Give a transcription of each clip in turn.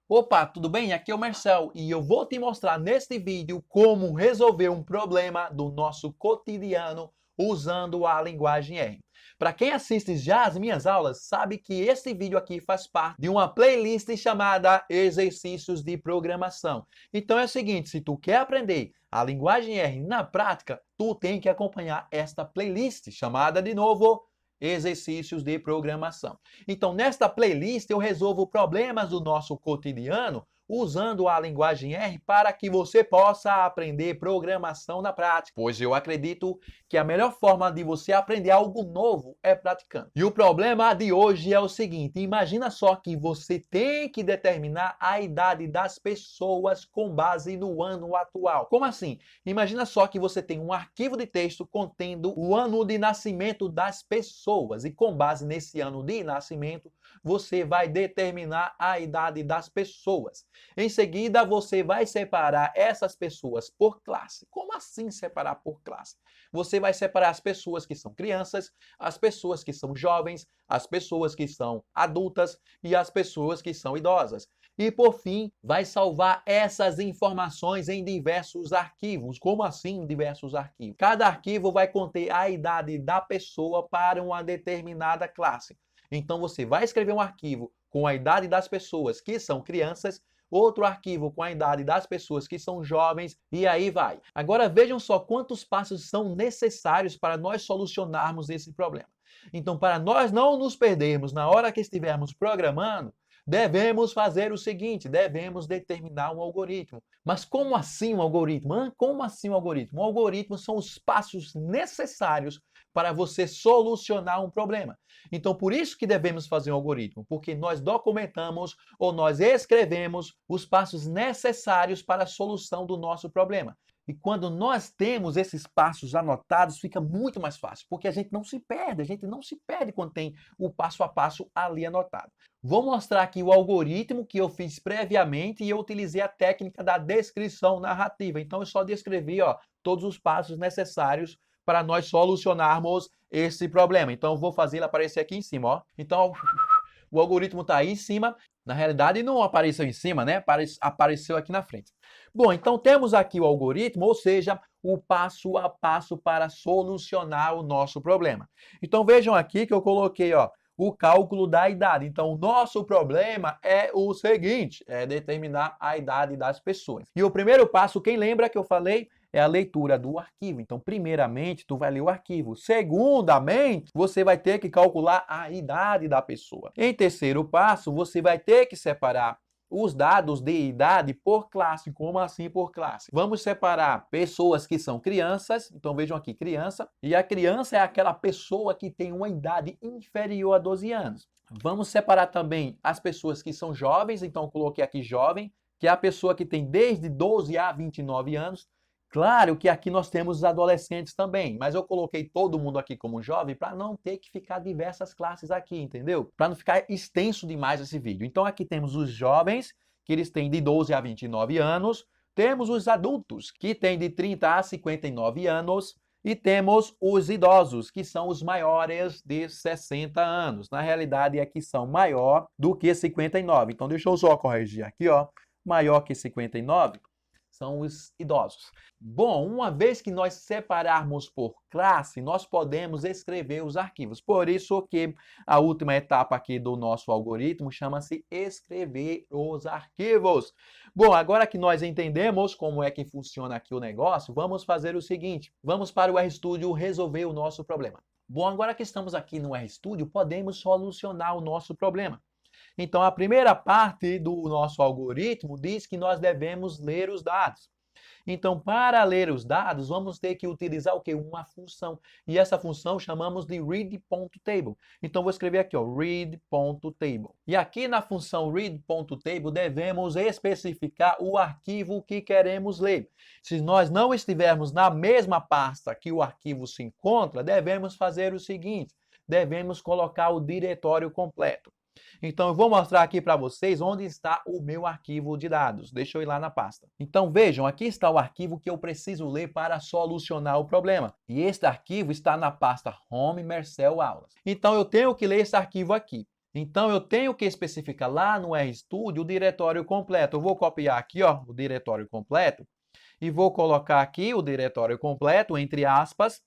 Opa, tudo bem? Aqui é o Marcel e eu vou te mostrar neste vídeo como resolver um problema do nosso cotidiano usando a linguagem R. Para quem assiste já as minhas aulas, sabe que este vídeo aqui faz parte de uma playlist chamada Exercícios de Programação. Então é o seguinte, se tu quer aprender a linguagem R na prática, tu tem que acompanhar esta playlist chamada de novo Exercícios de Programação. Então, nesta playlist, eu resolvo problemas do nosso cotidiano usando a linguagem R para que você possa aprender programação na prática, pois eu acredito que a melhor forma de você aprender algo novo é praticando. E o problema de hoje é o seguinte: imagina só que você tem que determinar a idade das pessoas com base no ano atual. Como assim? Imagina só que você tem um arquivo de texto contendo o ano de nascimento das pessoas e com base nesse ano de nascimento, você vai determinar a idade das pessoas. Em seguida, você vai separar essas pessoas por classe. Como assim separar por classe? Você vai separar as pessoas que são crianças, as pessoas que são jovens, as pessoas que são adultas e as pessoas que são idosas. E, por fim, vai salvar essas informações em diversos arquivos. Como assim diversos arquivos? Cada arquivo vai conter a idade da pessoa para uma determinada classe. Então, você vai escrever um arquivo com a idade das pessoas que são crianças, outro arquivo com a idade das pessoas que são jovens, e aí vai. Agora vejam só quantos passos são necessários para nós solucionarmos esse problema. Então, para nós não nos perdermos na hora que estivermos programando, devemos fazer o seguinte, devemos determinar um algoritmo. Mas como assim um algoritmo? Como assim um algoritmo? Um algoritmo são os passos necessários para você solucionar um problema. Então, por isso que devemos fazer um algoritmo, porque nós documentamos ou nós escrevemos os passos necessários para a solução do nosso problema. E quando nós temos esses passos anotados, fica muito mais fácil, porque a gente não se perde quando tem o passo a passo ali anotado. Vou mostrar aqui o algoritmo que eu fiz previamente e eu utilizei a técnica da descrição narrativa. Então, eu só descrevi todos os passos necessários para nós solucionarmos esse problema. Então, eu vou fazer ele aparecer aqui em cima. Ó. Então, o algoritmo está aí em cima. Na realidade, não apareceu em cima, né? Apareceu aqui na frente. Bom, então temos aqui o algoritmo, ou seja, o passo a passo para solucionar o nosso problema. Então, vejam aqui que eu coloquei, o cálculo da idade. Então, o nosso problema é o seguinte, é determinar a idade das pessoas. E o primeiro passo, quem lembra que eu falei, é a leitura do arquivo. Então, primeiramente, tu vai ler o arquivo. Segundamente, você vai ter que calcular a idade da pessoa. Em terceiro passo, você vai ter que separar os dados de idade por classe. Como assim por classe? Vamos separar pessoas que são crianças. Então, vejam aqui, criança. E a criança é aquela pessoa que tem uma idade inferior a 12 anos. Vamos separar também as pessoas que são jovens. Então, coloquei aqui jovem, que é a pessoa que tem desde 12 a 29 anos. Claro que aqui nós temos os adolescentes também, mas eu coloquei todo mundo aqui como jovem para não ter que ficar diversas classes aqui, entendeu? Para não ficar extenso demais esse vídeo. Então aqui temos os jovens, que eles têm de 12 a 29 anos, temos os adultos, que têm de 30 a 59 anos, e temos os idosos, que são os maiores de 60 anos. Na realidade, aqui são maior do que 59. Então deixa eu só corrigir aqui, maior que 59. São os idosos. Bom, uma vez que nós separarmos por classe, nós podemos escrever os arquivos. Por isso que a última etapa aqui do nosso algoritmo chama-se escrever os arquivos. Bom, agora que nós entendemos como é que funciona aqui o negócio, vamos fazer o seguinte. Vamos para o RStudio resolver o nosso problema. Bom, agora que estamos aqui no RStudio, podemos solucionar o nosso problema. Então, a primeira parte do nosso algoritmo diz que nós devemos ler os dados. Então, para ler os dados, vamos ter que utilizar o quê? Uma função. E essa função chamamos de read.table. Então, vou escrever aqui, read.table. E aqui na função read.table, devemos especificar o arquivo que queremos ler. Se nós não estivermos na mesma pasta que o arquivo se encontra, devemos fazer o seguinte, devemos colocar o diretório completo. Então, eu vou mostrar aqui para vocês onde está o meu arquivo de dados. Deixa eu ir lá na pasta. Então, vejam, aqui está o arquivo que eu preciso ler para solucionar o problema. E este arquivo está na pasta Home Marcel Aulas. Então, eu tenho que ler esse arquivo aqui. Então, eu tenho que especificar lá no RStudio o diretório completo. Eu vou copiar aqui, ó, o diretório completo e vou colocar aqui o diretório completo, entre aspas,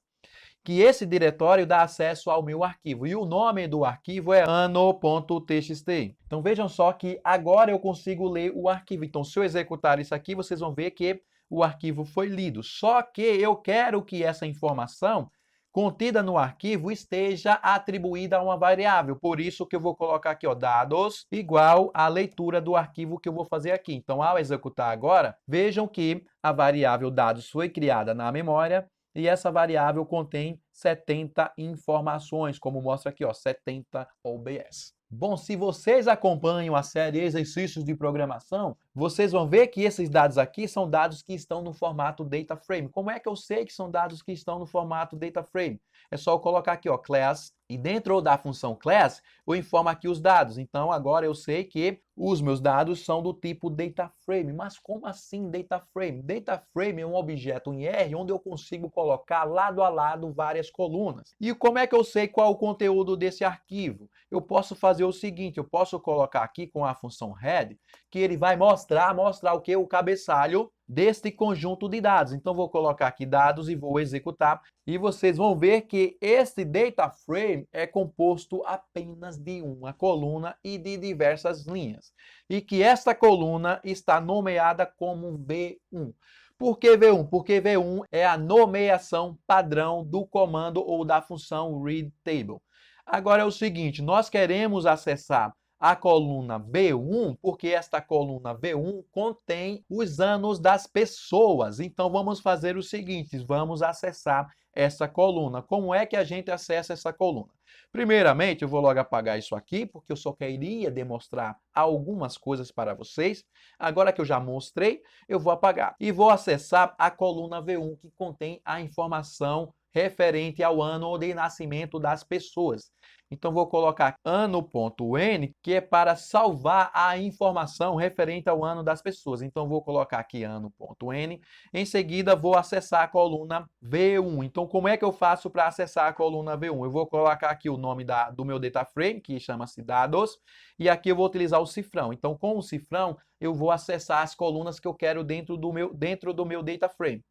que esse diretório dá acesso ao meu arquivo. E o nome do arquivo é ano.txt. Então, vejam só que agora eu consigo ler o arquivo. Então, se eu executar isso aqui, vocês vão ver que o arquivo foi lido. Só que eu quero que essa informação contida no arquivo esteja atribuída a uma variável. Por isso que eu vou colocar aqui, ó, dados igual à leitura do arquivo que eu vou fazer aqui. Então, ao executar agora, vejam que a variável dados foi criada na memória e essa variável contém 70 informações, como mostra aqui, ó, 70 OBS. Bom, se vocês acompanham a série Exercícios de Programação, vocês vão ver que esses dados aqui são dados que estão no formato data frame. Como é que eu sei que são dados que estão no formato data frame? É só eu colocar aqui, ó, class, e dentro da função class, eu informo aqui os dados. Então, agora eu sei que os meus dados são do tipo data frame. Mas como assim data frame? Data frame é um objeto em R onde eu consigo colocar lado a lado várias colunas. E como é que eu sei qual é o conteúdo desse arquivo? Eu posso fazer o seguinte, eu posso colocar aqui com a função head, que ele vai mostrar o que? O cabeçalho deste conjunto de dados. Então, vou colocar aqui dados e vou executar. E vocês vão ver que este data frame é composto apenas de uma coluna e de diversas linhas. E que esta coluna está nomeada como V1. Por que V1? Porque V1 é a nomeação padrão do comando ou da função readTable. Agora é o seguinte, nós queremos acessar a coluna V1, porque esta coluna V1 contém os anos das pessoas. Então, vamos fazer o seguinte, vamos acessar essa coluna. Como é que a gente acessa essa coluna? Primeiramente, eu vou logo apagar isso aqui, porque eu só queria demonstrar algumas coisas para vocês. Agora que eu já mostrei, eu vou apagar. E vou acessar a coluna V1, que contém a informação referente ao ano de nascimento das pessoas. Então, vou colocar ano.n, que é para salvar a informação referente ao ano das pessoas. Então, vou colocar aqui ano.n. Em seguida, vou acessar a coluna V1. Então, como é que eu faço para acessar a coluna V1? Eu vou colocar aqui o nome do meu data frame, que chama-se dados, e aqui eu vou utilizar o cifrão. Então, com o cifrão, eu vou acessar as colunas que eu quero dentro do meu data frame.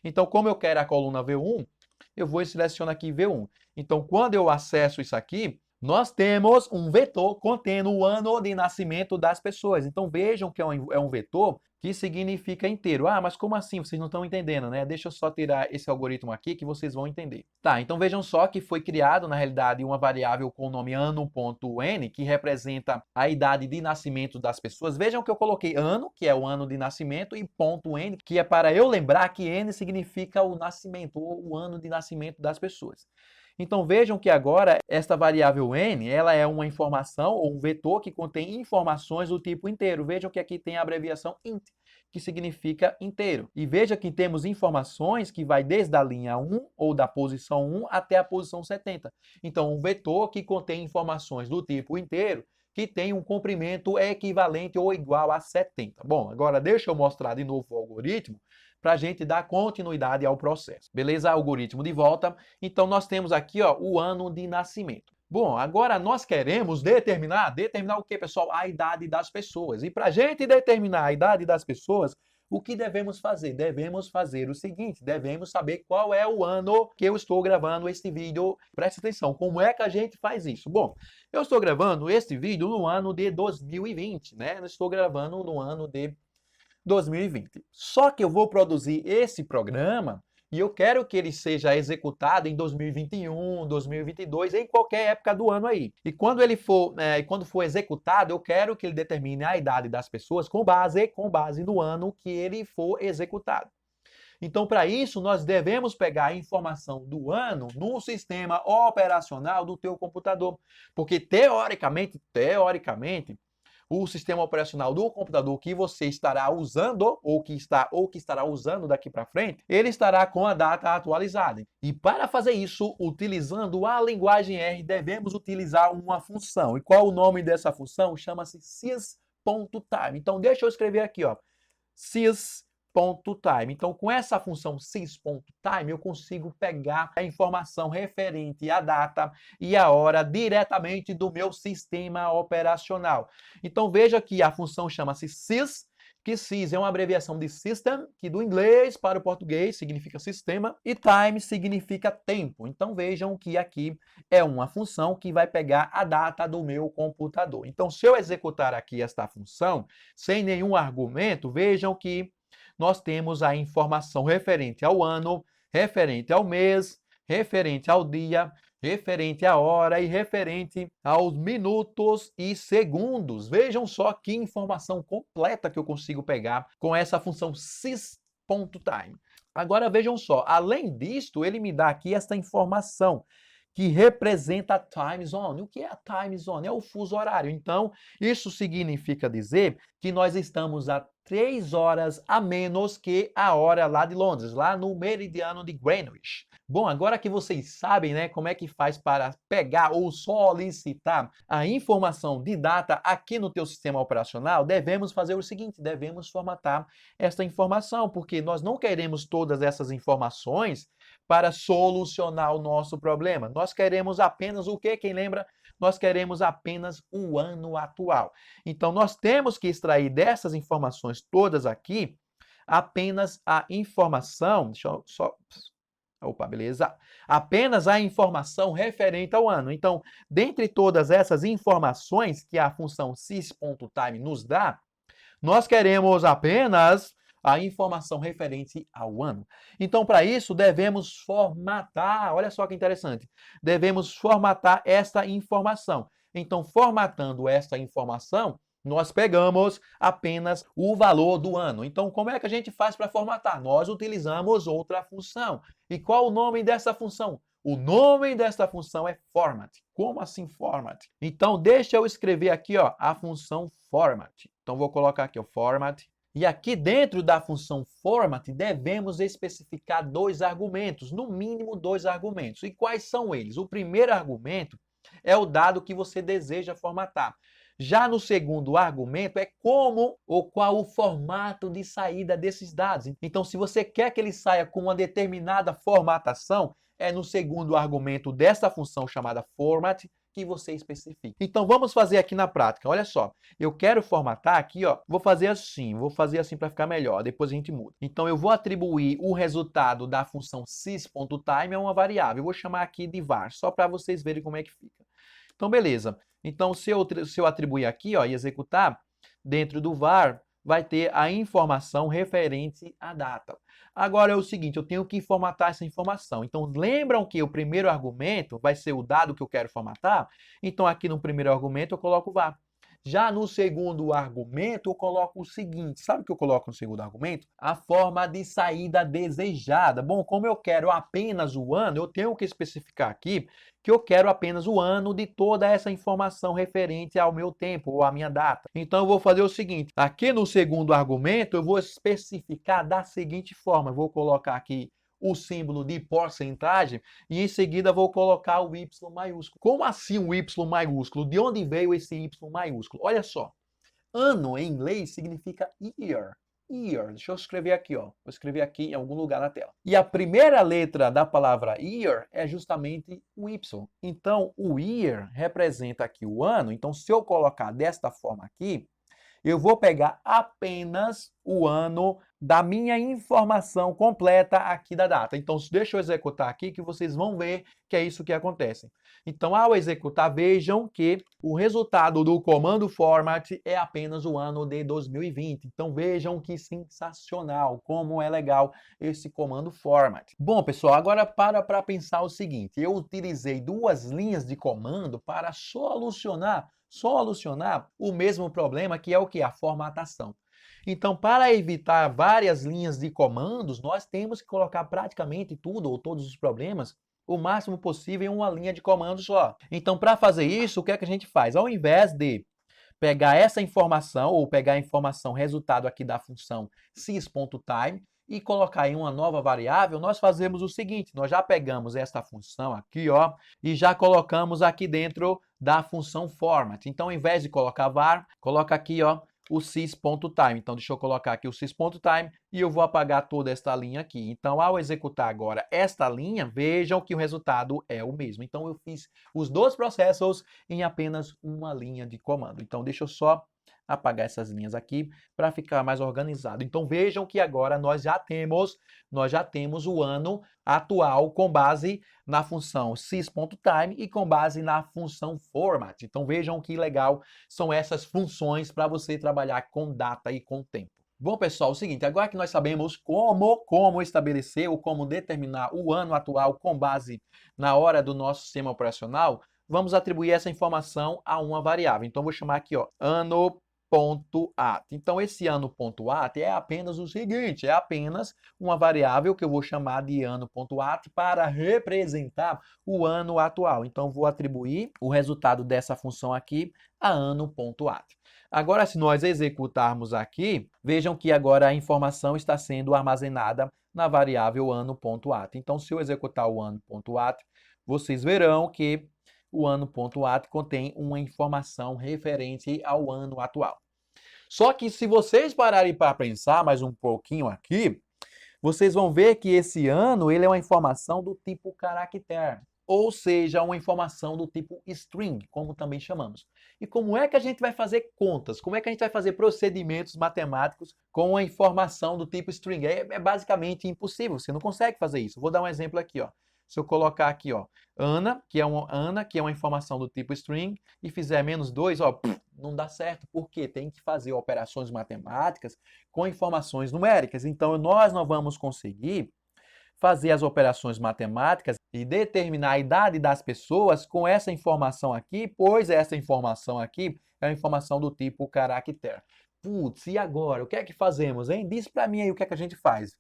Então, como eu quero a coluna V1, eu vou selecionar aqui V1. Então, quando eu acesso isso aqui, nós temos um vetor contendo o ano de nascimento das pessoas. Então, vejam que é um vetor que significa inteiro. Ah, mas como assim? Vocês não estão entendendo, né? Deixa eu só tirar esse algoritmo aqui que vocês vão entender. Tá, então vejam só que foi criado, na realidade, uma variável com o nome ano.n, que representa a idade de nascimento das pessoas. Vejam que eu coloquei ano, que é o ano de nascimento, e .n, que é para eu lembrar que n significa o nascimento, ou o ano de nascimento das pessoas. Então, vejam que agora esta variável n, ela é uma informação ou um vetor que contém informações do tipo inteiro. Vejam que aqui tem a abreviação int, que significa inteiro. E veja que temos informações que vai desde a linha 1 ou da posição 1 até a posição 70. Então, um vetor que contém informações do tipo inteiro, que tem um comprimento equivalente ou igual a 70. Bom, agora deixa eu mostrar de novo o algoritmo para a gente dar continuidade ao processo. Beleza? Algoritmo de volta. Então, nós temos aqui, ó, o ano de nascimento. Bom, agora nós queremos determinar o que, pessoal? A idade das pessoas. E para a gente determinar a idade das pessoas, o que devemos fazer? Devemos fazer o seguinte, devemos saber qual é o ano que eu estou gravando este vídeo. Preste atenção, como é que a gente faz isso? Bom, eu estou gravando este vídeo no ano de 2020, né? Eu estou gravando no ano de 2020. Só que eu vou produzir esse programa e eu quero que ele seja executado em 2021, 2022, em qualquer época do ano aí. E quando for executado, eu quero que ele determine a idade das pessoas com base no ano que ele for executado. Então, para isso, nós devemos pegar a informação do ano no sistema operacional do teu computador. Porque, teoricamente, o sistema operacional do computador que você estará usando ou que estará usando daqui para frente, ele estará com a data atualizada. E para fazer isso, utilizando a linguagem R, devemos utilizar uma função. E qual é o nome dessa função? Chama-se sys.time. Então, deixa eu escrever aqui, ó, sys.time. sys.time. Então, com essa função sys.time, eu consigo pegar a informação referente à data e à hora diretamente do meu sistema operacional. Então, veja que a função chama-se sys, que sys é uma abreviação de system, que do inglês para o português significa sistema, e time significa tempo. Então vejam que aqui é uma função que vai pegar a data do meu computador. Então, se eu executar aqui esta função, sem nenhum argumento, vejam que nós temos a informação referente ao ano, referente ao mês, referente ao dia, referente à hora e referente aos minutos e segundos. Vejam só que informação completa que eu consigo pegar com essa função sys.time. Agora vejam só, além disto, ele me dá aqui esta informação que representa a time zone. O que é a time zone? É o fuso horário. Então, isso significa dizer que nós estamos a 3 horas a menos que a hora lá de Londres, lá no meridiano de Greenwich. Bom, agora que vocês sabem, né, como é que faz para pegar ou solicitar a informação de data aqui no teu sistema operacional, devemos fazer o seguinte, devemos formatar esta informação, porque nós não queremos todas essas informações para solucionar o nosso problema. Nós queremos apenas o quê? Quem lembra? Nós queremos apenas o ano atual. Então, nós temos que extrair dessas informações todas aqui apenas a informação, deixa eu só... Opa, beleza. Apenas a informação referente ao ano. Então, dentre todas essas informações que a função sys.time nos dá, nós queremos apenas a informação referente ao ano. Então, para isso, devemos formatar. Olha só que interessante. Devemos formatar esta informação. Então, formatando esta informação, nós pegamos apenas o valor do ano. Então, como é que a gente faz para formatar? Nós utilizamos outra função. E qual o nome dessa função? O nome desta função é format. Como assim format? Então, deixa eu escrever aqui, ó, a função format. Então, vou colocar aqui o format. E aqui dentro da função format, devemos especificar 2 argumentos, no mínimo 2 argumentos. E quais são eles? O primeiro argumento é o dado que você deseja formatar. Já no segundo argumento é como ou qual o formato de saída desses dados. Então, se você quer que ele saia com uma determinada formatação, é no segundo argumento dessa função chamada format que você especifica. Então, vamos fazer aqui na prática. Olha só, eu quero formatar aqui, ó, vou fazer assim para ficar melhor, depois a gente muda. Então, eu vou atribuir o resultado da função sys.time a uma variável. Eu vou chamar aqui de var, só para vocês verem como é que fica. Então, beleza. Então, se eu atribuir aqui, ó, e executar, dentro do var, vai ter a informação referente à data. Agora é o seguinte, eu tenho que formatar essa informação. Então, lembram que o primeiro argumento vai ser o dado que eu quero formatar? Então, aqui no primeiro argumento eu coloco var. Já no segundo argumento, eu coloco o seguinte. Sabe o que eu coloco no segundo argumento? A forma de saída desejada. Bom, como eu quero apenas o ano, eu tenho que especificar aqui que eu quero apenas o ano de toda essa informação referente ao meu tempo ou à minha data. Então, eu vou fazer o seguinte. Aqui no segundo argumento, eu vou especificar da seguinte forma. Eu vou colocar aqui o símbolo de porcentagem e em seguida vou colocar o Y maiúsculo. Como assim o Y maiúsculo? De onde veio esse Y maiúsculo? Olha só, ano em inglês significa year. Year. Deixa eu escrever aqui, ó. Vou escrever aqui em algum lugar na tela. E a primeira letra da palavra year é justamente o Y. Então, o year representa aqui o ano. Então, se eu colocar desta forma aqui, eu vou pegar apenas o ano da minha informação completa aqui da data. Então, deixa eu executar aqui que vocês vão ver que é isso que acontece. Então, ao executar, vejam que o resultado do comando format é apenas o ano de 2020. Então, vejam que sensacional, como é legal esse comando format. Bom, pessoal, agora para pensar o seguinte. Eu utilizei 2 linhas de comando para solucionar o mesmo problema, que é o que? A formatação. Então, para evitar várias linhas de comandos, nós temos que colocar praticamente tudo ou todos os problemas o máximo possível em uma linha de comando só. Então, para fazer isso, o que é que a gente faz? Ao invés de pegar essa informação ou pegar a informação resultado aqui da função sys.time e colocar em uma nova variável, nós fazemos o seguinte, nós já pegamos esta função aqui, ó, e já colocamos aqui dentro da função format. Então, ao invés de colocar var, coloca aqui, ó, o sys.time. Então, deixa eu colocar aqui o sys.time e eu vou apagar toda esta linha aqui. Então, ao executar agora esta linha, vejam que o resultado é o mesmo. Então, eu fiz os dois processos em apenas uma linha de comando. Então, deixa eu só apagar essas linhas aqui para ficar mais organizado. Então, vejam que agora nós já temos o ano atual com base na função sys.time e com base na função format. Então, vejam que legal são essas funções para você trabalhar com data e com tempo. Bom, pessoal, é o seguinte, agora que nós sabemos como estabelecer ou como determinar o ano atual com base na hora do nosso sistema operacional, vamos atribuir essa informação a uma variável. Então, vou chamar aqui, ó, ano.at. Então, esse ano.at é apenas o seguinte, é apenas uma variável que eu vou chamar de ano.at para representar o ano atual. Então, vou atribuir o resultado dessa função aqui a ano.at. Agora, se nós executarmos aqui, vejam que agora a informação está sendo armazenada na variável ano.at. Então, se eu executar o ano.at, vocês verão que o ano.at contém uma informação referente ao ano atual. Só que se vocês pararem para pensar mais um pouquinho aqui, vocês vão ver que esse ano ele é uma informação do tipo caractere, ou seja, uma informação do tipo string, como também chamamos. E como é que a gente vai fazer contas? Como é que a gente vai fazer procedimentos matemáticos com uma informação do tipo string? É basicamente impossível, você não consegue fazer isso. Vou dar um exemplo aqui, ó. Se eu colocar aqui, ó, Ana, que é uma informação do tipo string, e fizer -2, ó, não dá certo, porque tem que fazer operações matemáticas com informações numéricas. Então, nós não vamos conseguir fazer as operações matemáticas e determinar a idade das pessoas com essa informação aqui, pois essa informação aqui é uma informação do tipo caractere. Putz, e agora? O que é que fazemos, hein? Diz para mim aí o que é que a gente faz.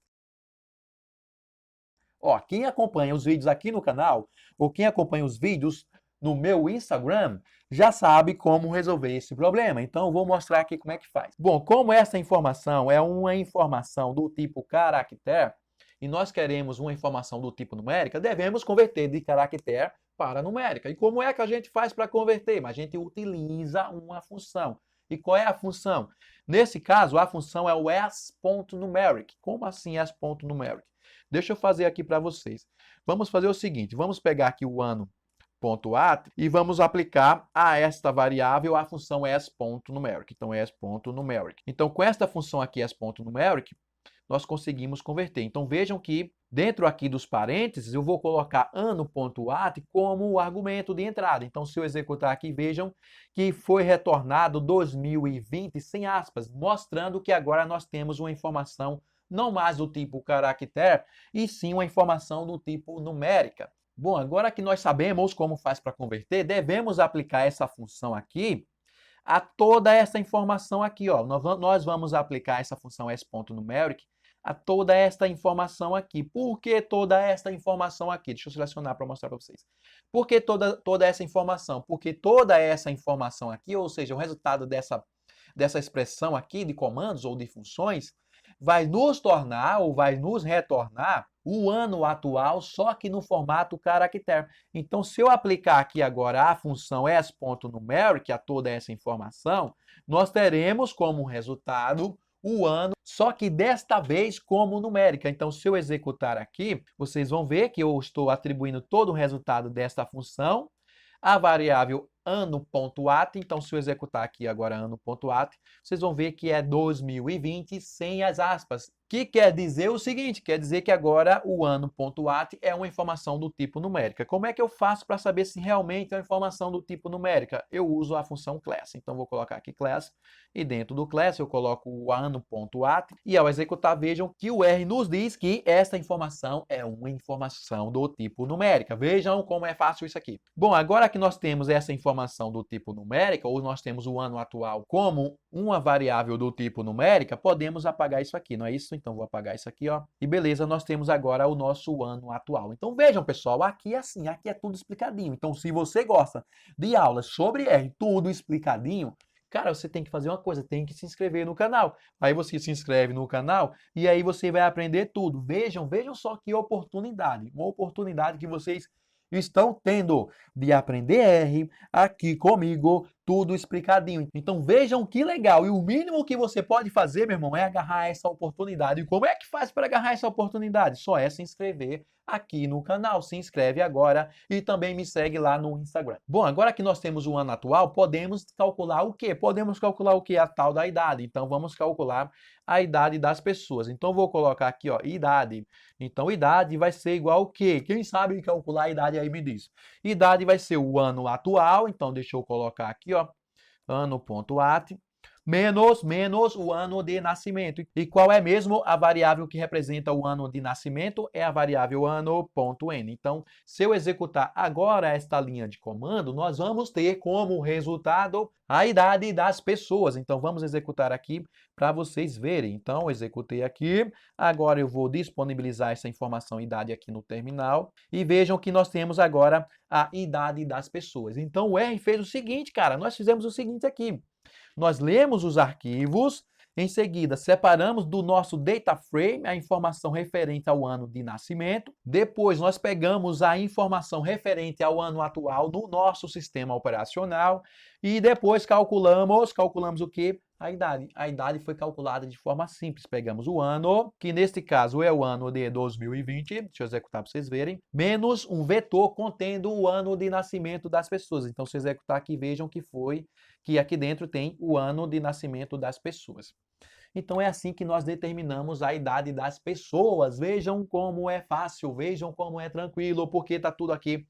Ó, quem acompanha os vídeos aqui no canal, ou quem acompanha os vídeos no meu Instagram, já sabe como resolver esse problema. Então, eu vou mostrar aqui como é que faz. Bom, como essa informação é uma informação do tipo caractere, e nós queremos uma informação do tipo numérica, devemos converter de caractere para numérica. E como é que a gente faz para converter? A gente utiliza uma função. E qual é a função? Nesse caso, a função é o s.numeric. Como assim s.numeric? Deixa eu fazer aqui para vocês. Vamos fazer o seguinte, vamos pegar aqui o ano.at e vamos aplicar a esta variável a função s.numeric. Então, s.numeric. Então, com esta função aqui, s.numeric, nós conseguimos converter. Então, vejam que dentro aqui dos parênteses, eu vou colocar ano.at como o argumento de entrada. Então, se eu executar aqui, vejam que foi retornado 2020 sem aspas, mostrando que agora nós temos uma informação não mais do tipo caractere, e sim uma informação do tipo numérica. Bom, agora que nós sabemos como faz para converter, devemos aplicar essa função aqui a toda essa informação aqui, ó. Nós vamos aplicar essa função s.numeric a toda esta informação aqui. Por que toda esta informação aqui? Deixa eu selecionar para mostrar para vocês. Por que toda essa informação? Porque toda essa informação aqui, ou seja, o resultado dessa expressão aqui de comandos ou de funções, vai nos tornar ou vai nos retornar o ano atual, só que no formato caractere. Então, se eu aplicar aqui agora a função s.numeric a toda essa informação, nós teremos como resultado o ano, só que desta vez como numérica. Então, se eu executar aqui, vocês vão ver que eu estou atribuindo todo o resultado desta função à variável ano.at. Então, se eu executar aqui agora ano.at, vocês vão ver que é 2020 sem as aspas. Que quer dizer o seguinte, quer dizer que agora o ano.at é uma informação do tipo numérica. Como é que eu faço para saber se realmente é uma informação do tipo numérica? Eu uso a função class. Então, vou colocar aqui class, e dentro do class eu coloco o ano.at, e ao executar, vejam que o R nos diz que essa informação é uma informação do tipo numérica. Vejam como é fácil isso aqui. Bom, agora que nós temos essa informação do tipo numérica, ou nós temos o ano atual como uma variável do tipo numérica, podemos apagar isso aqui, não é isso? Então, vou apagar isso aqui, ó. E beleza, nós temos agora o nosso ano atual. Então, vejam, pessoal, aqui é assim, aqui é tudo explicadinho. Então, se você gosta de aulas sobre R, tudo explicadinho, cara, você tem que fazer uma coisa, tem que se inscrever no canal. Aí você se inscreve no canal e aí você vai aprender tudo. Vejam só que oportunidade. Uma oportunidade que vocês estão tendo de aprender R aqui comigo tudo explicadinho. Então vejam que legal. E o mínimo que você pode fazer, meu irmão, é agarrar essa oportunidade. E como é que faz para agarrar essa oportunidade? Só é se inscrever aqui no canal. Se inscreve agora e também me segue lá no Instagram. Bom, agora que nós temos o ano atual, podemos calcular o quê? Podemos calcular o quê? A tal da idade. Então vamos calcular a idade das pessoas. Então vou colocar aqui, ó, idade. Então idade vai ser igual o quê? Quem sabe calcular a idade aí me diz. Idade vai ser o ano atual. Então deixa eu colocar aqui, ó, ano.at, menos o ano de nascimento. E qual é mesmo a variável que representa o ano de nascimento? É a variável ano.n. Então, se eu executar agora esta linha de comando, nós vamos ter como resultado a idade das pessoas. Então, vamos executar aqui para vocês verem. Então, executei aqui. Agora eu vou disponibilizar essa informação idade aqui no terminal. E vejam que nós temos agora a idade das pessoas. Então, o R fez o seguinte, cara. Nós fizemos o seguinte aqui. Nós lemos os arquivos, em seguida separamos do nosso data frame a informação referente ao ano de nascimento. Depois nós pegamos a informação referente ao ano atual no nosso sistema operacional e depois calculamos o quê? A idade. A idade foi calculada de forma simples. Pegamos o ano, que neste caso é o ano de 2020, deixa eu executar para vocês verem, menos um vetor contendo o ano de nascimento das pessoas. Então, se eu executar aqui, vejam que aqui dentro tem o ano de nascimento das pessoas. Então, é assim que nós determinamos a idade das pessoas. Vejam como é fácil, vejam como é tranquilo, porque está tudo aqui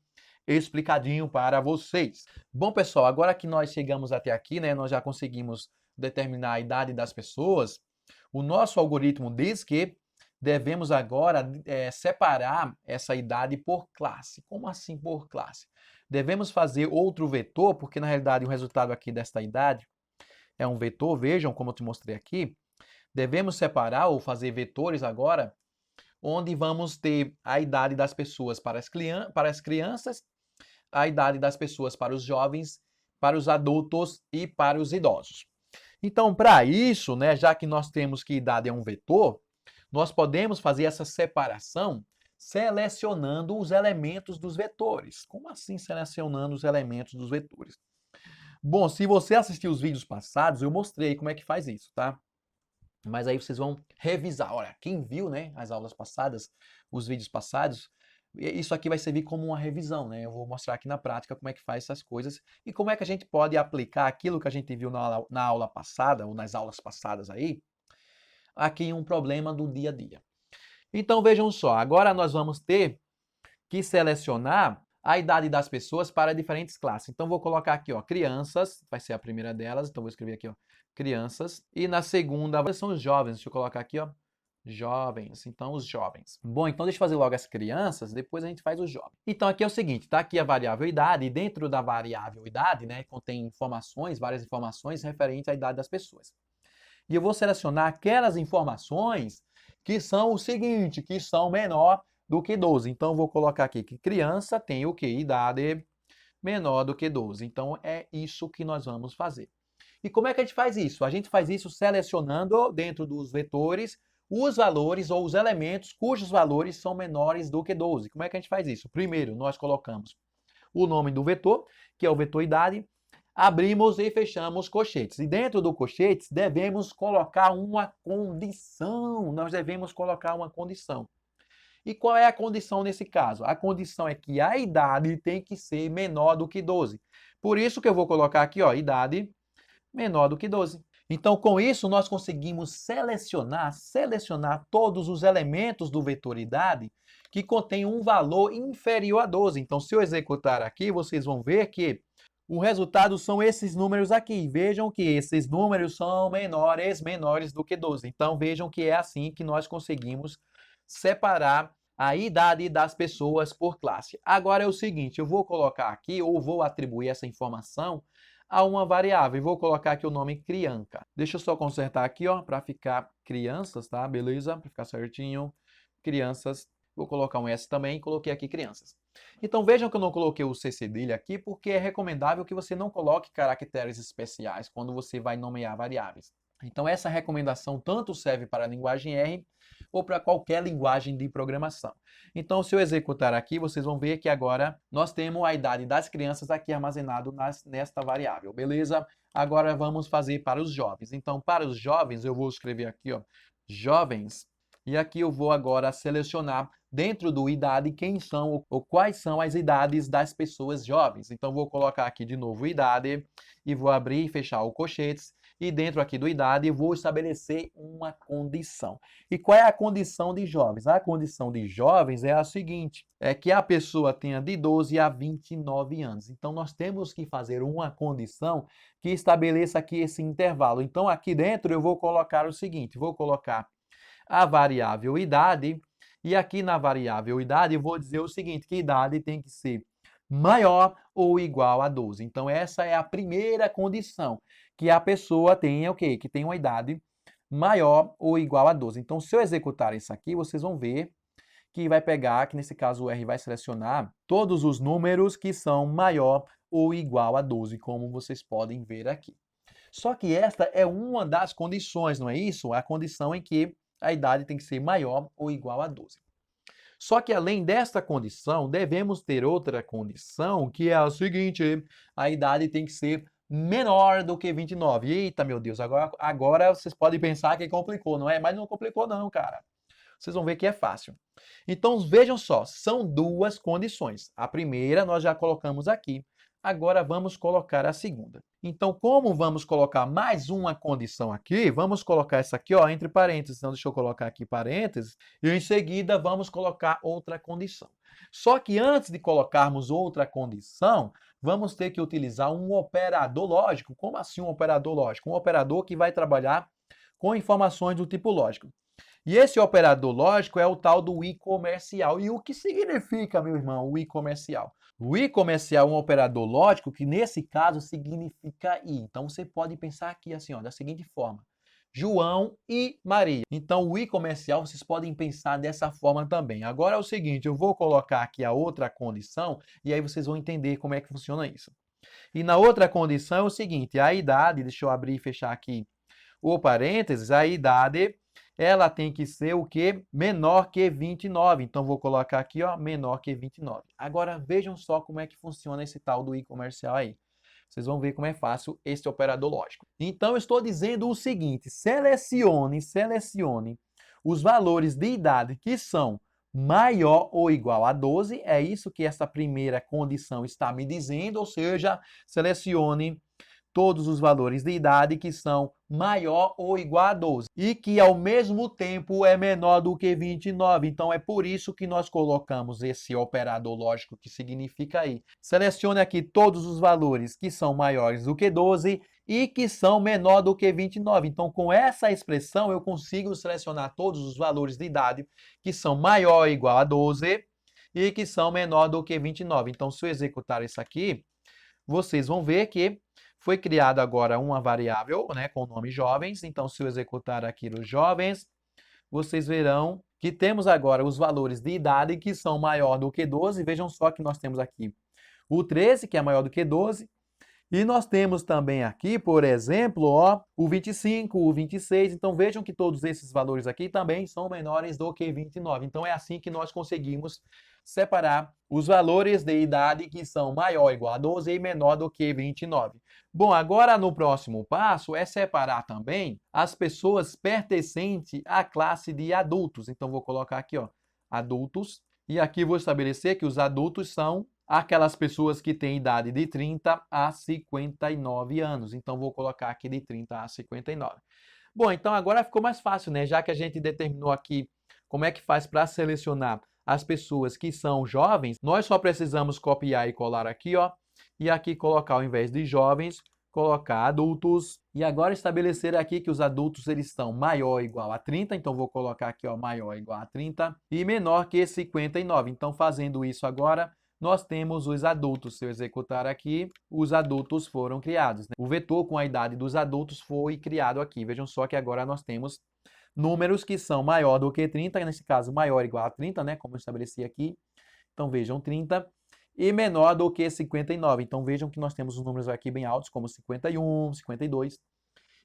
explicadinho para vocês. Bom, pessoal, agora que nós chegamos até aqui, né, nós já conseguimos determinar a idade das pessoas, o nosso algoritmo diz que devemos agora separar essa idade por classe. Como assim por classe? Devemos fazer outro vetor, porque na realidade o resultado aqui desta idade é um vetor, vejam como eu te mostrei aqui. Devemos separar ou fazer vetores agora, onde vamos ter a idade das pessoas para as crianças, a idade das pessoas para os jovens, para os adultos e para os idosos. Então, para isso, né, já que nós temos que idade é um vetor, nós podemos fazer essa separação selecionando os elementos dos vetores. Como assim selecionando os elementos dos vetores? Bom, se você assistiu os vídeos passados, eu mostrei como é que faz isso, tá? Mas aí vocês vão revisar. Olha, quem viu, né, as aulas passadas, os vídeos passados, isso aqui vai servir como uma revisão, né? Eu vou mostrar aqui na prática como é que faz essas coisas e como é que a gente pode aplicar aquilo que a gente viu na aula passada, ou nas aulas passadas aí, aqui em um problema do dia a dia. Então, vejam só, agora nós vamos ter que selecionar a idade das pessoas para diferentes classes. Então, vou colocar aqui, ó, crianças, vai ser a primeira delas, então vou escrever aqui, ó, crianças, e na segunda são os jovens, deixa eu colocar aqui, ó, jovens, então os jovens. Bom, então deixa eu fazer logo as crianças, depois a gente faz os jovens. Então aqui é o seguinte, tá aqui a variável idade, e dentro da variável idade, né, contém informações, várias informações referentes à idade das pessoas. E eu vou selecionar aquelas informações que são o seguinte, que são menor do que 12. Então, eu vou colocar aqui que criança tem o quê? Idade menor do que 12. Então, é isso que nós vamos fazer. E como é que a gente faz isso? A gente faz isso selecionando dentro dos vetores os valores ou os elementos cujos valores são menores do que 12. Como é que a gente faz isso? Primeiro, nós colocamos o nome do vetor, que é o vetor idade, abrimos e fechamos colchetes. E dentro do colchetes devemos colocar uma condição. Nós devemos colocar uma condição. E qual é a condição nesse caso? A condição é que a idade tem que ser menor do que 12. Por isso que eu vou colocar aqui, ó, idade menor do que 12. Então, com isso, nós conseguimos selecionar todos os elementos do vetor idade que contém um valor inferior a 12. Então, se eu executar aqui, vocês vão ver que o resultado são esses números aqui. Vejam que esses números são menores do que 12. Então, vejam que é assim que nós conseguimos separar a idade das pessoas por classe. Agora é o seguinte, eu vou colocar aqui, ou vou atribuir essa informação a uma variável. E vou colocar aqui o nome criança. Deixa eu só consertar aqui, ó, para ficar crianças, tá? Beleza? Para ficar certinho. Crianças. Vou colocar um S também, coloquei aqui crianças. Então vejam que eu não coloquei o C cedilha aqui, porque é recomendável que você não coloque caracteres especiais quando você vai nomear variáveis. Então essa recomendação tanto serve para a linguagem R, ou para qualquer linguagem de programação. Então, se eu executar aqui, vocês vão ver que agora nós temos a idade das crianças aqui armazenado nesta variável, beleza? Agora vamos fazer para os jovens. Então, para os jovens, eu vou escrever aqui, ó, jovens, e aqui eu vou agora selecionar dentro do idade quem são ou quais são as idades das pessoas jovens. Então, vou colocar aqui de novo idade e vou abrir e fechar o colchetes. E dentro aqui do idade, eu vou estabelecer uma condição. E qual é a condição de jovens? A condição de jovens é a seguinte, é que a pessoa tenha de 12 a 29 anos. Então, nós temos que fazer uma condição que estabeleça aqui esse intervalo. Então, aqui dentro eu vou colocar o seguinte, vou colocar a variável idade, e aqui na variável idade eu vou dizer o seguinte, que idade tem que ser maior ou igual a 12. Então, essa é a primeira condição, que a pessoa tenha o quê? Que tenha uma idade maior ou igual a 12. Então, se eu executar isso aqui, vocês vão ver que vai pegar, que nesse caso o R vai selecionar todos os números que são maior ou igual a 12, como vocês podem ver aqui. Só que esta é uma das condições, não é isso? A condição em que a idade tem que ser maior ou igual a 12. Só que além desta condição, devemos ter outra condição, que é a seguinte, a idade tem que ser menor do que 29. Eita, meu Deus, agora vocês podem pensar que complicou, não é? Mas não complicou não, cara. Vocês vão ver que é fácil. Então, vejam só, são duas condições. A primeira nós já colocamos aqui. Agora vamos colocar a segunda. Então, como vamos colocar mais uma condição aqui, vamos colocar essa aqui, ó, entre parênteses. Então, deixa eu colocar aqui parênteses. E em seguida vamos colocar outra condição. Só que antes de colocarmos outra condição, vamos ter que utilizar um operador lógico. Como assim um operador lógico? Um operador que vai trabalhar com informações do tipo lógico. E esse operador lógico é o tal do i comercial. E o que significa, meu irmão, o i comercial? O i comercial é um operador lógico que, nesse caso, significa i. Então, você pode pensar aqui assim, ó, da seguinte forma. João e Maria. Então, o i comercial, vocês podem pensar dessa forma também. Agora é o seguinte, eu vou colocar aqui a outra condição e aí vocês vão entender como é que funciona isso. E na outra condição é o seguinte, a idade, deixa eu abrir e fechar aqui o parênteses, a idade, ela tem que ser o quê? Menor que 29. Então, vou colocar aqui, ó, menor que 29. Agora, vejam só como é que funciona esse tal do i comercial aí. Vocês vão ver como é fácil esse operador lógico. Então, eu estou dizendo o seguinte, selecione os valores de idade que são maior ou igual a 12. É isso que essa primeira condição está me dizendo, ou seja, selecione todos os valores de idade que são maior ou igual a 12 e que ao mesmo tempo é menor do que 29. Então é por isso que nós colocamos esse operador lógico que significa aí. Selecione aqui todos os valores que são maiores do que 12 e que são menor do que 29. Então com essa expressão eu consigo selecionar todos os valores de idade que são maior ou igual a 12 e que são menor do que 29. Então se eu executar isso aqui, vocês vão ver que foi criada agora uma variável, né, com o nome jovens. Então, se eu executar aqui os jovens, vocês verão que temos agora os valores de idade que são maior do que 12. Vejam só que nós temos aqui o 13, que é maior do que 12. E nós temos também aqui, por exemplo, ó, o 25, o 26. Então, vejam que todos esses valores aqui também são menores do que 29. Então, é assim que nós conseguimos separar os valores de idade que são maior ou igual a 12 e menor do que 29. Bom, agora no próximo passo é separar também as pessoas pertencentes à classe de adultos. Então, vou colocar aqui, ó, adultos. E aqui vou estabelecer que os adultos são aquelas pessoas que têm idade de 30 a 59 anos. Então, vou colocar aqui de 30 a 59. Bom, então agora ficou mais fácil, né? Já que a gente determinou aqui como é que faz para selecionar as pessoas que são jovens, nós só precisamos copiar e colar aqui, ó, e aqui colocar, ao invés de jovens, colocar adultos. E agora estabelecer aqui que os adultos eles estão maior ou igual a 30, então vou colocar aqui, ó, maior ou igual a 30, e menor que 59. Então, fazendo isso agora, nós temos os adultos. Se eu executar aqui, os adultos foram criados, né? O vetor com a idade dos adultos foi criado aqui. Vejam só que agora nós temos números que são maior do que 30, nesse caso maior ou igual a 30, né, como eu estabeleci aqui. Então vejam 30 e menor do que 59. Então vejam que nós temos os números aqui bem altos, como 51, 52.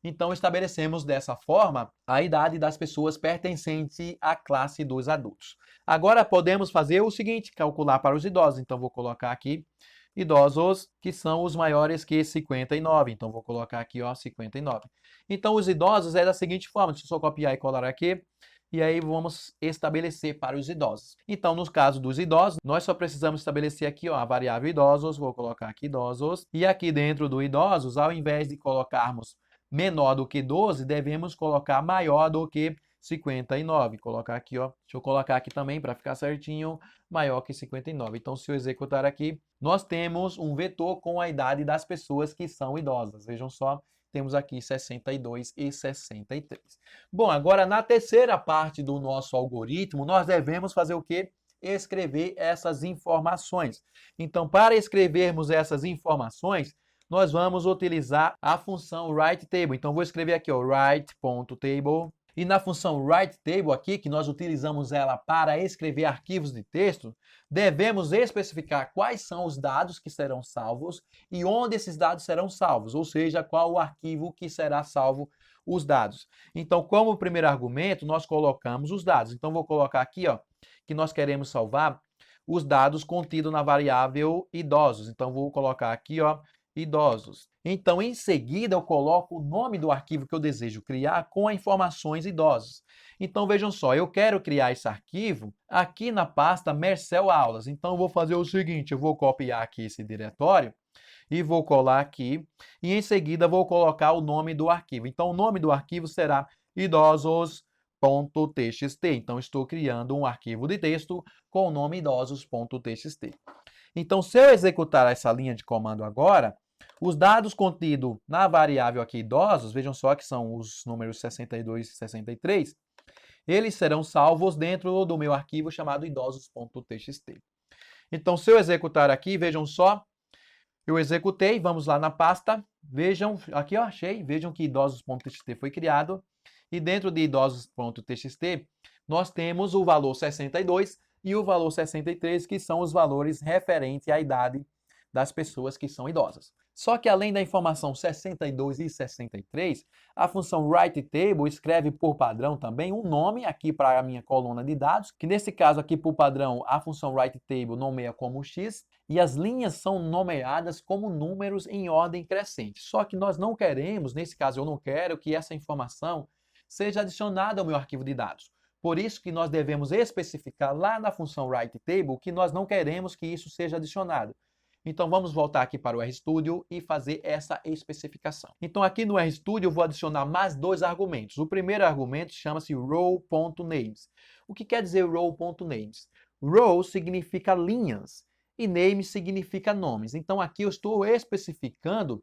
Então, estabelecemos dessa forma a idade das pessoas pertencentes à classe dos adultos. Agora, podemos fazer o seguinte, calcular para os idosos. Então, vou colocar aqui idosos que são os maiores que 59. Então, vou colocar aqui, ó, 59. Então, os idosos é da seguinte forma. Deixa eu só copiar e colar aqui. E aí, vamos estabelecer para os idosos. Então, no caso dos idosos, nós só precisamos estabelecer aqui, ó, a variável idosos. Vou colocar aqui idosos. E aqui dentro do idosos, ao invés de colocarmos menor do que 12, devemos colocar maior do que 59. Colocar aqui, ó. Deixa eu colocar aqui também para ficar certinho, maior que 59. Então, se eu executar aqui, nós temos um vetor com a idade das pessoas que são idosas. Vejam só, temos aqui 62 e 63. Bom, agora na terceira parte do nosso algoritmo, nós devemos fazer o quê? Escrever essas informações. Então, para escrevermos essas informações, nós vamos utilizar a função writeTable. Então, vou escrever aqui, ó, write.table. E na função writeTable aqui, que nós utilizamos ela para escrever arquivos de texto, devemos especificar quais são os dados que serão salvos e onde esses dados serão salvos, ou seja, qual o arquivo que será salvo os dados. Então, como primeiro argumento, nós colocamos os dados. Então, vou colocar aqui, ó, que nós queremos salvar os dados contidos na variável idosos. Então, vou colocar aqui, ó, idosos. Então, em seguida, eu coloco o nome do arquivo que eu desejo criar com informações idosas. Então, vejam só, eu quero criar esse arquivo aqui na pasta Mercel Aulas. Então, eu vou fazer o seguinte, eu vou copiar aqui esse diretório e vou colar aqui. E em seguida, vou colocar o nome do arquivo. Então, o nome do arquivo será idosos.txt. Então, estou criando um arquivo de texto com o nome idosos.txt. Então, se eu executar essa linha de comando agora, os dados contidos na variável aqui idosos, vejam só que são os números 62 e 63, eles serão salvos dentro do meu arquivo chamado idosos.txt. Então, se eu executar aqui, vejam só, eu executei, vamos lá na pasta, vejam, aqui eu achei, vejam que idosos.txt foi criado, e dentro de idosos.txt, nós temos o valor 62 e o valor 63, que são os valores referentes à idade das pessoas que são idosas. Só que além da informação 62 e 63, a função writeTable escreve por padrão também um nome aqui para a minha coluna de dados, que nesse caso aqui por padrão a função writeTable nomeia como x, e as linhas são nomeadas como números em ordem crescente. Só que nós não queremos, nesse caso eu não quero que essa informação seja adicionada ao meu arquivo de dados. Por isso que nós devemos especificar lá na função writeTable que nós não queremos que isso seja adicionado. Então, vamos voltar aqui para o RStudio e fazer essa especificação. Então, aqui no RStudio, eu vou adicionar mais dois argumentos. O primeiro argumento chama-se row.names. O que quer dizer row.names? Row significa linhas e name significa nomes. Então, aqui eu estou especificando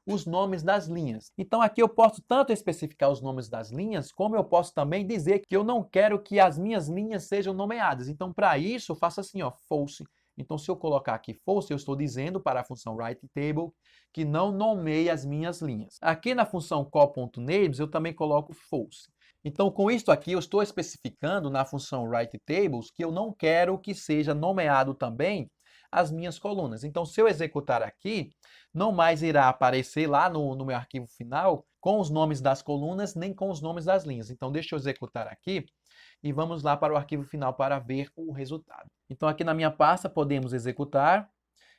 os nomes das linhas. Então, aqui eu posso tanto especificar os nomes das linhas, como eu posso também dizer que eu não quero que as minhas linhas sejam nomeadas. Então, para isso, eu faço assim, ó, false. Então, se eu colocar aqui false, eu estou dizendo para a função writeTable que não nomeie as minhas linhas. Aqui na função call.names, eu também coloco false. Então, com isso aqui, eu estou especificando na função writeTables que eu não quero que seja nomeado também as minhas colunas. Então, se eu executar aqui, não mais irá aparecer lá no meu arquivo final com os nomes das colunas, nem com os nomes das linhas. Então, deixa eu executar aqui. E vamos lá para o arquivo final para ver o resultado. Então, aqui na minha pasta, podemos executar.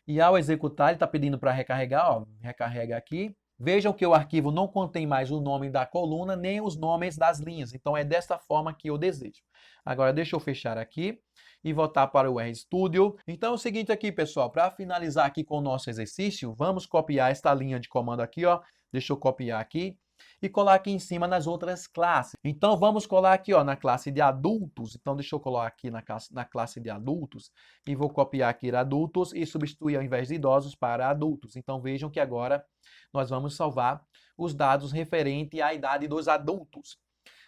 E ao executar, ele está pedindo para recarregar. Ó, recarrega aqui. Vejam que o arquivo não contém mais o nome da coluna, nem os nomes das linhas. Então, é desta forma que eu desejo. Agora, deixa eu fechar aqui e voltar para o RStudio. Então, é o seguinte aqui, pessoal. Para finalizar aqui com o nosso exercício, vamos copiar esta linha de comando aqui. Ó. Deixa eu copiar aqui. E colar aqui em cima nas outras classes. Então, vamos colar aqui, ó, na classe de adultos. Então, deixa eu colar aqui na classe de adultos. E vou copiar aqui adultos e substituir ao invés de idosos para adultos. Então, vejam que agora nós vamos salvar os dados referentes à idade dos adultos.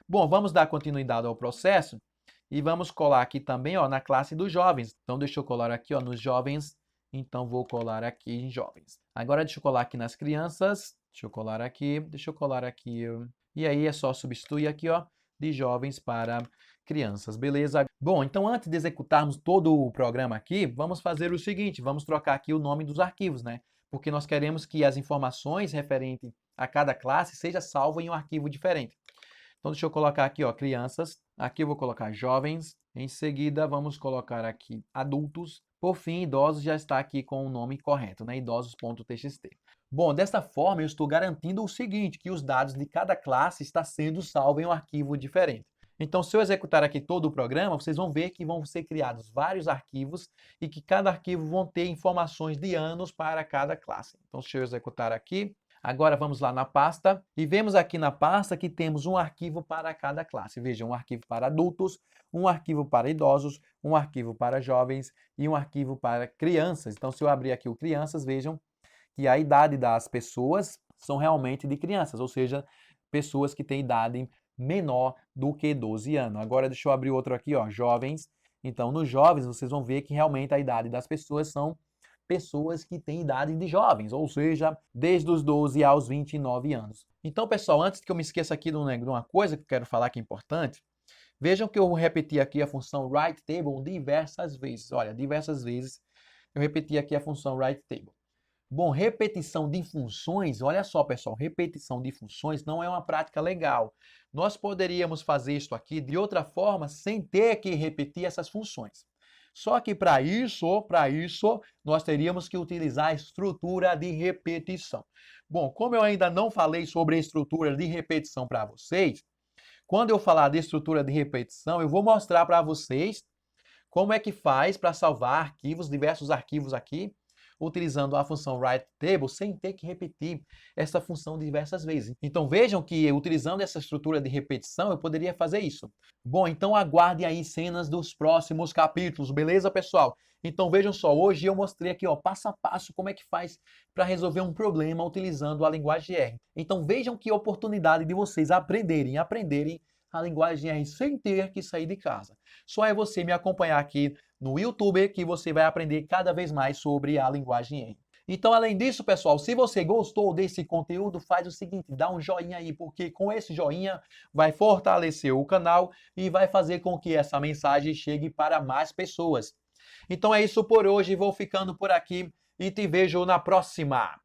Bom, vamos dar continuidade ao processo. E vamos colar aqui também, ó, na classe dos jovens. Então, deixa eu colar aqui, ó, nos jovens. Então, vou colar aqui em jovens. Agora, deixa eu colar aqui nas crianças. Deixa eu colar aqui, deixa eu colar aqui. E aí é só substituir aqui, ó, de jovens para crianças, beleza? Bom, então antes de executarmos todo o programa aqui, vamos fazer o seguinte, vamos trocar aqui o nome dos arquivos, né? Porque nós queremos que as informações referentes a cada classe seja salvo em um arquivo diferente. Então, deixa eu colocar aqui, ó, crianças. Aqui eu vou colocar jovens. Em seguida, vamos colocar aqui adultos. Por fim, idosos já está aqui com o nome correto, né? Idosos.txt. Bom, desta forma, eu estou garantindo o seguinte, que os dados de cada classe está sendo salvo em um arquivo diferente. Então, se eu executar aqui todo o programa, vocês vão ver que vão ser criados vários arquivos e que cada arquivo vão ter informações de anos para cada classe. Então, deixa eu executar aqui. Agora vamos lá na pasta e vemos aqui na pasta que temos um arquivo para cada classe. Veja, um arquivo para adultos, um arquivo para idosos, um arquivo para jovens e um arquivo para crianças. Então, se eu abrir aqui o crianças, vejam que a idade das pessoas são realmente de crianças, ou seja, pessoas que têm idade menor do que 12 anos. Agora deixa eu abrir outro aqui, ó, jovens. Então, nos jovens, vocês vão ver que realmente a idade das pessoas são pessoas que têm idade de jovens, ou seja, desde os 12 aos 29 anos. Então, pessoal, antes que eu me esqueça aqui de uma coisa que eu quero falar que é importante, vejam que eu repeti aqui a função writeTable diversas vezes. Olha, diversas vezes eu repeti aqui a função writeTable. Bom, repetição de funções, olha só, pessoal, repetição de funções não é uma prática legal. Nós poderíamos fazer isso aqui de outra forma sem ter que repetir essas funções. Só que para isso, nós teríamos que utilizar a estrutura de repetição. Bom, como eu ainda não falei sobre a estrutura de repetição para vocês, quando eu falar de estrutura de repetição, eu vou mostrar para vocês como é que faz para salvar arquivos, diversos arquivos aqui, utilizando a função writeTable sem ter que repetir essa função diversas vezes. Então vejam que utilizando essa estrutura de repetição eu poderia fazer isso. Bom, então aguardem aí cenas dos próximos capítulos, beleza, pessoal? Então vejam só, hoje eu mostrei aqui, ó, passo a passo como é que faz para resolver um problema utilizando a linguagem R. Então vejam que oportunidade de vocês aprenderem a linguagem R sem ter que sair de casa. Só é você me acompanhar aqui no YouTube que você vai aprender cada vez mais sobre a linguagem R. Então, além disso, pessoal, se você gostou desse conteúdo, faz o seguinte, dá um joinha aí, porque com esse joinha vai fortalecer o canal e vai fazer com que essa mensagem chegue para mais pessoas. Então é isso por hoje, vou ficando por aqui e te vejo na próxima.